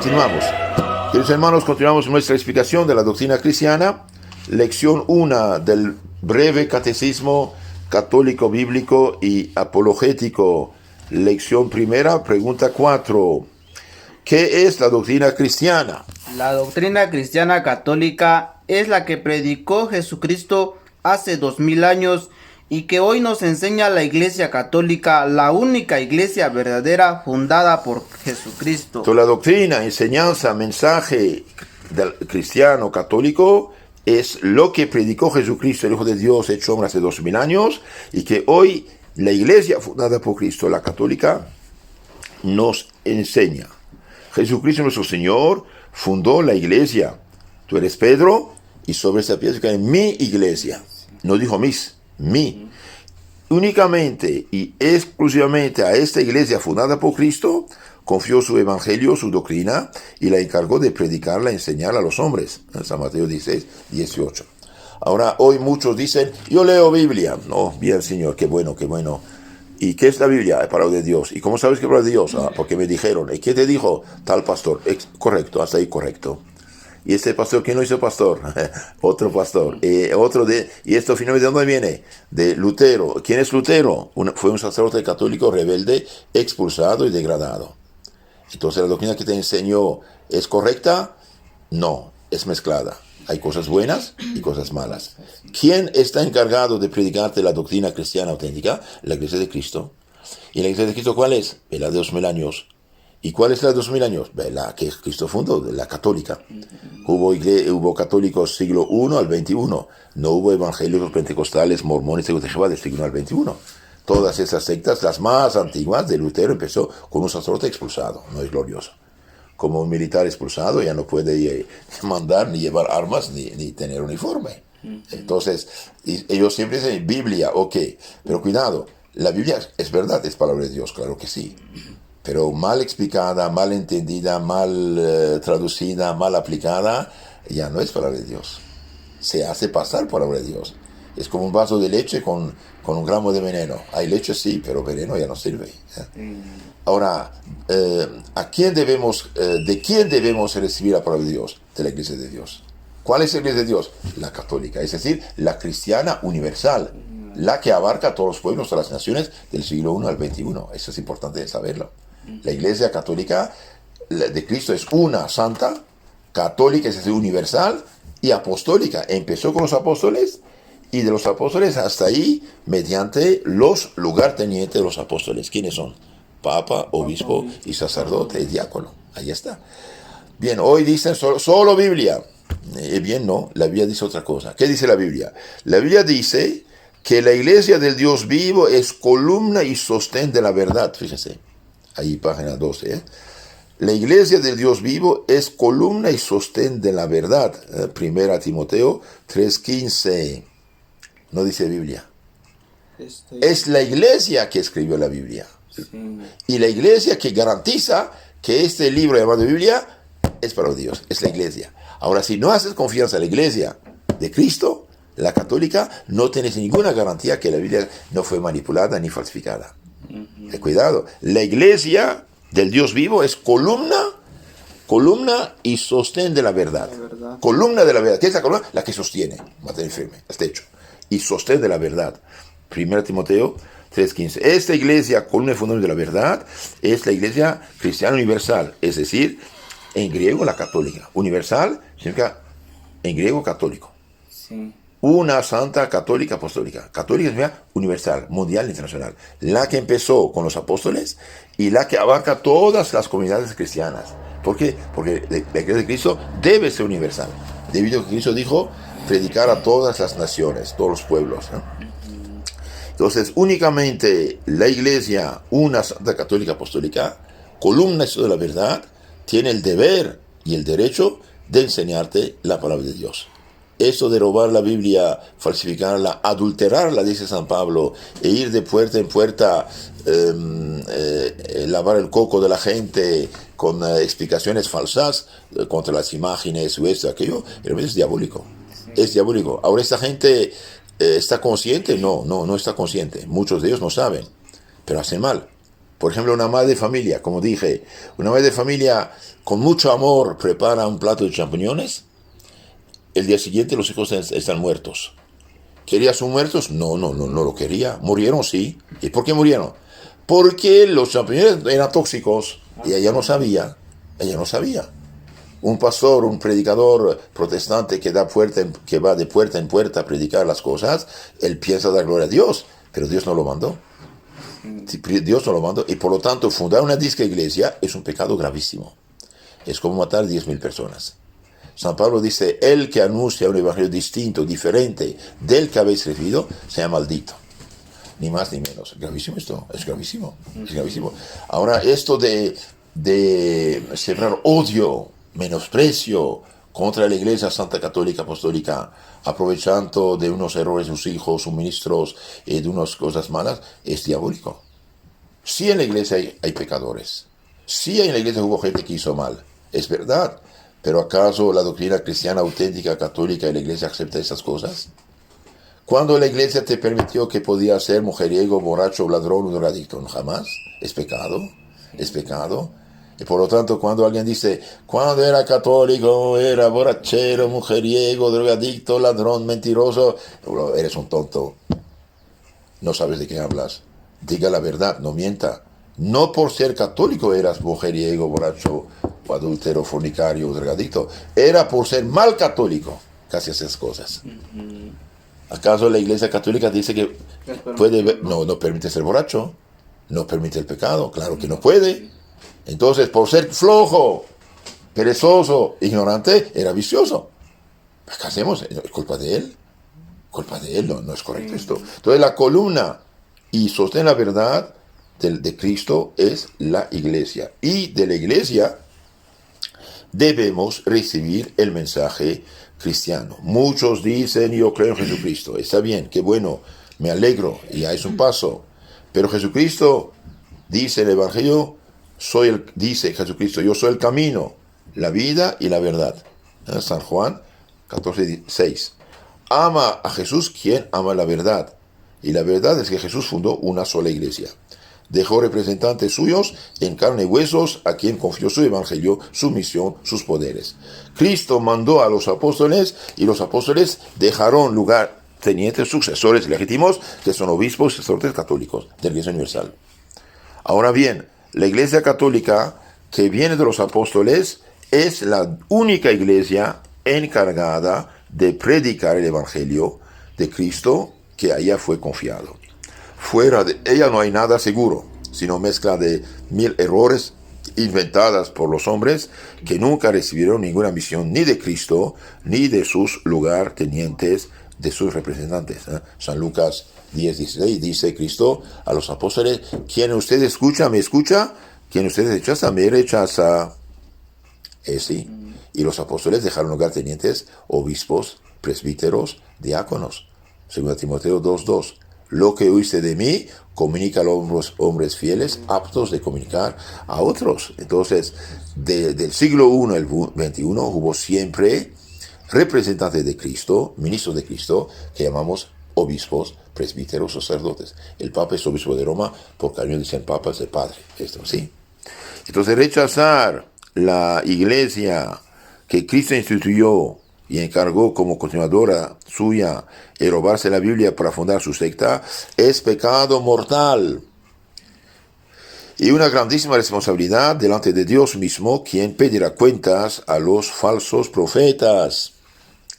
Continuamos. Queridos hermanos, continuamos nuestra explicación de la doctrina cristiana. Lección 1 del breve catecismo católico, bíblico y apologético. Lección primera, pregunta 4. ¿Qué es la doctrina cristiana? La doctrina cristiana católica es la que predicó Jesucristo hace 2000 años y que hoy nos enseña la Iglesia Católica, la única iglesia verdadera fundada por Jesucristo. Toda la doctrina, enseñanza, mensaje del cristiano católico es lo que predicó Jesucristo, el Hijo de Dios, hecho hombre hace 2000 años, y que hoy la iglesia fundada por Cristo, la católica, nos enseña. Jesucristo nuestro Señor fundó la iglesia. Tú eres Pedro, y sobre esa piedra cae mi iglesia. No dijo mi. Únicamente y exclusivamente a esta iglesia fundada por Cristo confió su evangelio, su doctrina, y la encargó de predicarla, enseñarla a los hombres. En San Mateo 16, 18. Ahora, hoy muchos dicen, yo leo Biblia. No, bien, Señor, qué bueno. ¿Y qué es la Biblia? Es palabra de Dios. ¿Y cómo sabes que es palabra de Dios? Porque me dijeron. ¿Y qué te dijo tal pastor? Correcto, hasta ahí correcto. ¿Y este pastor quién lo hizo pastor? Otro pastor. ¿Y esto finalmente de dónde viene? De Lutero. ¿Quién es Lutero? Fue un sacerdote católico rebelde, expulsado y degradado. Entonces, ¿la doctrina que te enseñó es correcta? No, es mezclada. Hay cosas buenas y cosas malas. ¿Quién está encargado de predicarte la doctrina cristiana auténtica? La Iglesia de Cristo. ¿Y la Iglesia de Cristo cuál es? La de 2000 años. ¿Y cuál es la de 2000 años? La que Cristo fundó, la católica. Hubo católicos siglo I al XXI. No hubo evangélicos pentecostales, mormones, de Jehová del siglo I al XXI. Todas esas sectas, las más antiguas de Lutero, empezó con un sacerdote expulsado. No es glorioso. Como un militar expulsado ya no puede mandar ni llevar armas ni tener uniforme. Entonces, ellos siempre dicen Biblia, ok. Pero cuidado, la Biblia es verdad, es palabra de Dios, claro que sí. Pero mal explicada, mal entendida, mal traducida, mal aplicada, ya no es palabra de Dios. Se hace pasar por palabra de Dios. Es como un vaso de leche con un gramo de veneno. Hay leche sí, pero veneno ya no sirve. Ahora, ¿de quién debemos recibir la palabra de Dios? De la Iglesia de Dios. ¿Cuál es la Iglesia de Dios? La católica, es decir, la cristiana universal, la que abarca a todos los pueblos, todas las naciones del siglo I al XXI. Eso es importante saberlo. La Iglesia católica de Cristo es una, santa, católica, es decir, universal, y apostólica. Empezó con los apóstoles, y de los apóstoles hasta ahí, mediante los lugartenientes de los apóstoles. ¿Quiénes son? Papa, obispo y sacerdote y diácono. Ahí está. Bien, hoy dicen solo Biblia. Bien, no, la Biblia dice otra cosa. ¿Qué dice la Biblia? La Biblia dice que la iglesia del Dios vivo es columna y sostén de la verdad. Fíjense, ahí página 12. La iglesia del Dios vivo es columna y sostén de la verdad. Primera Timoteo 3:15. No dice Biblia. Es la iglesia que escribió la Biblia. Sí. Y la iglesia que garantiza que este libro llamado Biblia es para Dios, es la iglesia. Ahora, si no haces confianza en la iglesia de Cristo, la católica, no tienes ninguna garantía que la Biblia no fue manipulada ni falsificada. Cuidado, la iglesia del Dios vivo es columna y sostén de la verdad. Columna de la verdad. ¿Qué es la columna? La que sostiene, mantener firme, el techo. Y sostén de la verdad. 1 Timoteo 3:15. Esta iglesia, columna y fundamento de la verdad, es la iglesia cristiana universal, es decir, en griego la católica. Universal significa en griego católico. Sí. Una santa católica apostólica. Católica significa universal, mundial, internacional. La que empezó con los apóstoles y la que abarca todas las comunidades cristianas. ¿Por qué? Porque la iglesia de Cristo debe ser universal. Debido a que Cristo dijo predicar a todas las naciones, todos los pueblos, ¿no? Entonces, únicamente la iglesia, una santa católica apostólica, columna de la verdad, tiene el deber y el derecho de enseñarte la palabra de Dios. Eso de robar la Biblia, falsificarla, adulterarla, dice San Pablo, e ir de puerta en puerta, lavar el coco de la gente con explicaciones falsas contra las imágenes o esto, aquello, realmente es diabólico. Es diabólico. Ahora esta gente ¿está consciente? No está consciente. Muchos de ellos no saben, pero hacen mal. Por ejemplo, una madre de familia, como dije, una madre de familia con mucho amor prepara un plato de champiñones, el día siguiente los hijos están muertos. ¿Quería sus muertos? No lo quería. ¿Murieron? Sí. ¿Y por qué murieron? Porque los champiñones eran tóxicos y ella no sabía. Ella no sabía. Un pastor, un predicador protestante que va de puerta en puerta a predicar las cosas, él piensa dar gloria a Dios, pero Dios no lo mandó. Dios no lo mandó, y por lo tanto fundar una disca iglesia es un pecado gravísimo. Es como matar 10.000 personas. San Pablo dice, el que anuncia un evangelio distinto, diferente del que habéis recibido, sea maldito. Ni más ni menos. Gravísimo esto, es gravísimo. Es gravísimo. Ahora, esto de sembrar odio, menosprecio contra la Iglesia Santa Católica Apostólica, aprovechando de unos errores de sus hijos, sus ministros, de unas cosas malas, es diabólico. Sí en la Iglesia hay pecadores. Sí en la Iglesia hubo gente que hizo mal. Es verdad. Pero ¿acaso la doctrina cristiana auténtica, católica y la Iglesia acepta esas cosas? ¿Cuándo la Iglesia te permitió que podía ser mujeriego, borracho, ladrón o drogadicto? No, jamás. Es pecado. Es pecado. Y por lo tanto, cuando alguien dice, cuando era católico, era borrachero, mujeriego, drogadicto, ladrón, mentiroso, eres un tonto. No sabes de qué hablas. Diga la verdad, no mienta. No por ser católico eras mujeriego, borracho, o adúltero, fornicario, drogadicto. Era por ser mal católico que hacías esas cosas. ¿Acaso la Iglesia Católica dice que puede ver? No permite ser borracho. No permite el pecado. Claro que no puede. Entonces, por ser flojo, perezoso, ignorante, era vicioso. ¿Qué hacemos? ¿Es culpa de él? Culpa de él, no es correcto esto. Entonces, la columna y sostén la verdad de Cristo es la Iglesia. Y de la Iglesia debemos recibir el mensaje cristiano. Muchos dicen, yo creo en Jesucristo. Está bien, qué bueno, me alegro, y ya es un paso. Pero Jesucristo dice el Evangelio, dice Jesucristo, yo soy el camino, la vida y la verdad. San Juan 14:6. Ama a Jesús quien ama la verdad. Y la verdad es que Jesús fundó una sola iglesia. Dejó representantes suyos en carne y huesos a quien confió su evangelio, su misión, sus poderes. Cristo mandó a los apóstoles y los apóstoles dejaron lugar tenientes sucesores legítimos que son obispos y sacerdotes católicos de la Iglesia Universal. Ahora bien, la Iglesia Católica que viene de los apóstoles es la única iglesia encargada de predicar el evangelio de Cristo que a ella fue confiado. Fuera de ella no hay nada seguro, sino mezcla de 1000 errores inventadas por los hombres que nunca recibieron ninguna misión ni de Cristo ni de sus lugartenientes, de sus representantes. San Lucas 10:16 dice Cristo a los apóstoles, quien usted escucha, me escucha, quien usted rechaza, me rechaza. Sí. Y los apóstoles dejaron lugartenientes, obispos, presbíteros, diáconos. 2 Timoteo 2:2. Lo que oíste de mí, comunica a los hombres fieles, aptos de comunicar a otros. Entonces, del siglo I al XXI hubo siempre representantes de Cristo, ministros de Cristo, que llamamos obispos, presbíteros, sacerdotes. El Papa es obispo de Roma, porque a mí dicen Papa es el Padre. Esto, ¿sí? Entonces, rechazar la iglesia que Cristo instituyó y encargó como continuadora suya y robarse la Biblia para fundar su secta, es pecado mortal. Y una grandísima responsabilidad delante de Dios mismo, quien pedirá cuentas a los falsos profetas.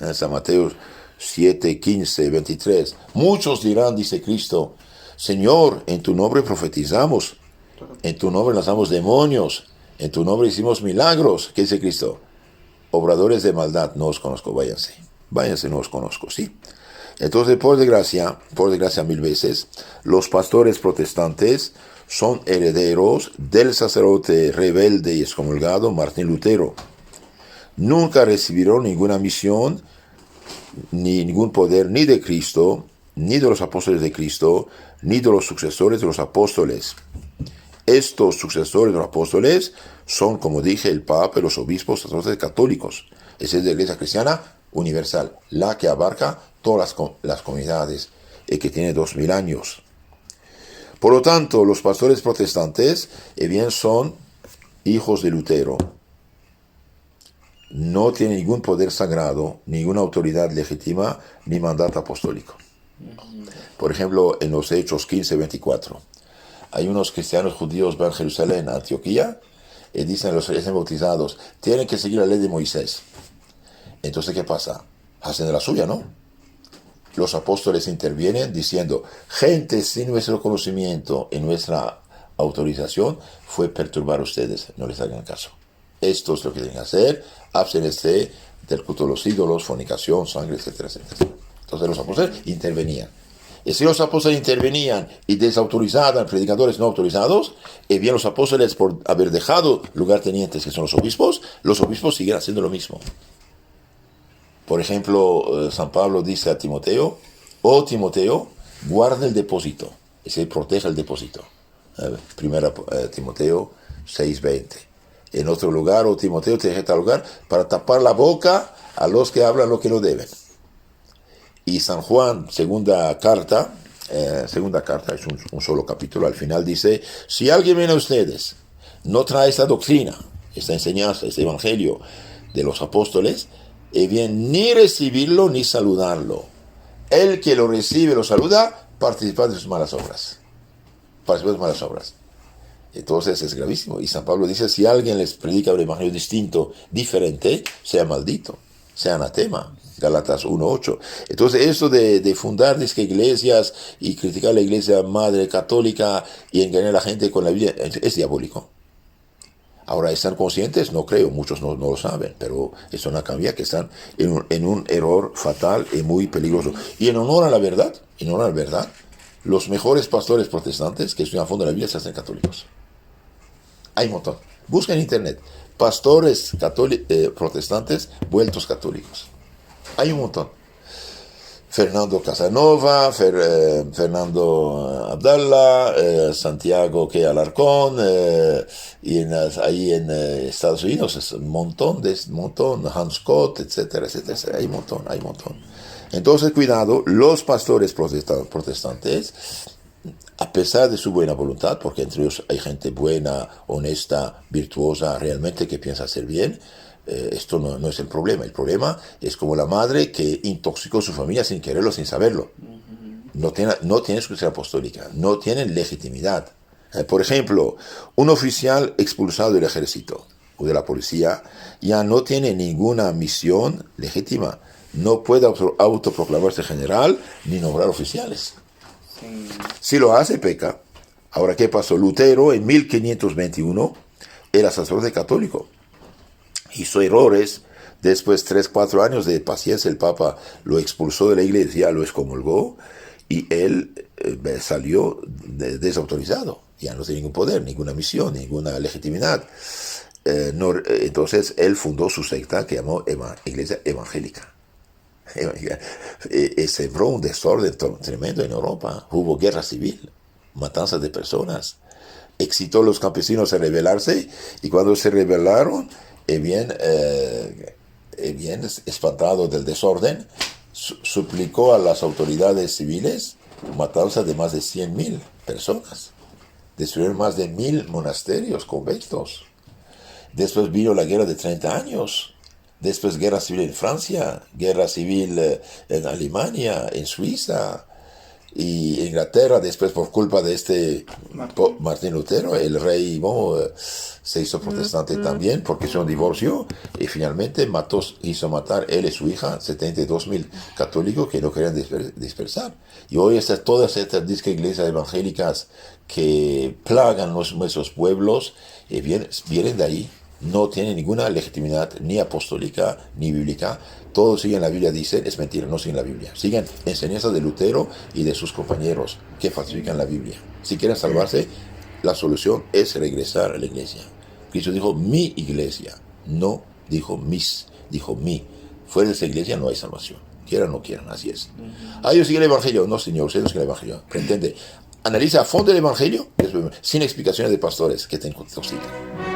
En San Mateo 7, 15, 23. Muchos dirán, dice Cristo, Señor, en tu nombre profetizamos, en tu nombre lanzamos demonios, en tu nombre hicimos milagros. ¿Qué dice Cristo? Obradores de maldad, no os conozco, váyanse. Váyanse, no os conozco, ¿sí? Entonces, por desgracia 1000 veces, los pastores protestantes son herederos del sacerdote rebelde y excomulgado Martín Lutero. Nunca recibieron ninguna misión, ni ningún poder, ni de Cristo, ni de los apóstoles de Cristo, ni de los sucesores de los apóstoles. Estos sucesores de los apóstoles son, como dije, el Papa y los obispos sacerdotes católicos. Esa es la Iglesia Cristiana Universal, la que abarca todas las comunidades y que tiene 2000 años. Por lo tanto, los pastores protestantes, bien, son hijos de Lutero. No tienen ningún poder sagrado, ninguna autoridad legítima, ni mandato apostólico. Por ejemplo, en los Hechos 15:24, hay unos cristianos judíos van a Jerusalén, a Antioquía, y dicen a los recién bautizados, tienen que seguir la ley de Moisés. Entonces, ¿qué pasa? Hacen de la suya, ¿no? Los apóstoles intervienen diciendo, gente sin nuestro conocimiento y nuestra autorización fue perturbar a ustedes, no les hagan caso. Esto es lo que tienen que hacer, abstenerse del culto de los ídolos, fornicación, sangre, etcétera, etcétera. Entonces los apóstoles intervenían. Y si los apóstoles intervenían y desautorizaban predicadores no autorizados, y bien los apóstoles, por haber dejado lugartenientes que son los obispos siguen haciendo lo mismo. Por ejemplo, San Pablo dice a Timoteo, oh Timoteo, guarda el depósito, es decir, protege el depósito. Primera Timoteo 6:20. En otro lugar, oh Timoteo, te deja tal lugar para tapar la boca a los que hablan lo que no deben. Y San Juan, segunda carta, es un solo capítulo, al final dice, si alguien viene a ustedes, no trae esta doctrina, esta enseñanza, este evangelio de los apóstoles, y bien, ni recibirlo ni saludarlo. El que lo recibe, lo saluda, participa de sus malas obras. Entonces es gravísimo. Y San Pablo dice, si alguien les predica un evangelio distinto, diferente, sea maldito, sea anatema. Gálatas 1:8. Entonces eso de fundar iglesias y criticar la iglesia madre católica y engañar a la gente con la Biblia es diabólico. Ahora, ¿están conscientes? No creo, muchos no lo saben, pero es una cambia que están en un error fatal y muy peligroso. Y en honor a la verdad, los mejores pastores protestantes que estudian a fondo la Biblia se hacen católicos. Hay un montón. Busca en internet, pastores protestantes vueltos católicos. Hay un montón. Fernando Casanova, Fernando Abdallah, Santiago Alarcón, y ahí en Estados Unidos es un montón, Hans Scott, etcétera, etcétera, hay un montón. Entonces, cuidado, los pastores protestantes, a pesar de su buena voluntad, porque entre ellos hay gente buena, honesta, virtuosa, realmente que piensa hacer bien, esto no es el problema. El problema es como la madre que intoxicó su familia sin quererlo, sin saberlo. No tiene escuela apostólica, no tienen legitimidad. Por ejemplo, un oficial expulsado del ejército o de la policía ya no tiene ninguna misión legítima. No puede autoproclamarse general ni nombrar oficiales. Sí. Si lo hace, peca. Ahora, ¿qué pasó? Lutero en 1521 era sacerdote católico. Hizo errores, después 3-4 años de paciencia el Papa lo expulsó de la iglesia, lo excomulgó y él salió desautorizado, ya no tiene ningún poder, ninguna misión, ninguna legitimidad. Entonces él fundó su secta que llamó Iglesia Evangélica. Sembró un desorden tremendo en Europa, hubo guerra civil, matanzas de personas, excitó a los campesinos a rebelarse y cuando se rebelaron, bien espantado del desorden, suplicó a las autoridades civiles matanza de más de 100,000 personas. Destruyeron más de 1,000 monasterios, conventos. Después vino la guerra de 30 años. Después guerra civil en Francia, guerra civil en Alemania, en Suiza y Inglaterra. Después, por culpa de Martín Lutero, el rey se hizo protestante también porque hizo un divorcio y finalmente hizo matar él y su hija 72,000 católicos que no querían dispersar. Y hoy todas estas iglesias evangélicas que plagan nuestros pueblos vienen de ahí. No tienen ninguna legitimidad ni apostólica ni bíblica. Todos siguen la Biblia, dicen, es mentira, no siguen la Biblia. Siguen enseñanzas de Lutero y de sus compañeros que falsifican la Biblia. Si quieren salvarse, la solución es regresar a la iglesia. Cristo dijo mi iglesia, no dijo mis, dijo mi. Fuera de esa iglesia no hay salvación. Quieran o no quieran, así es. Ellos siguen el Evangelio. No, señor, ustedes no siguen el Evangelio. Pretende, analiza a fondo el Evangelio sin explicaciones de pastores que te intoxican.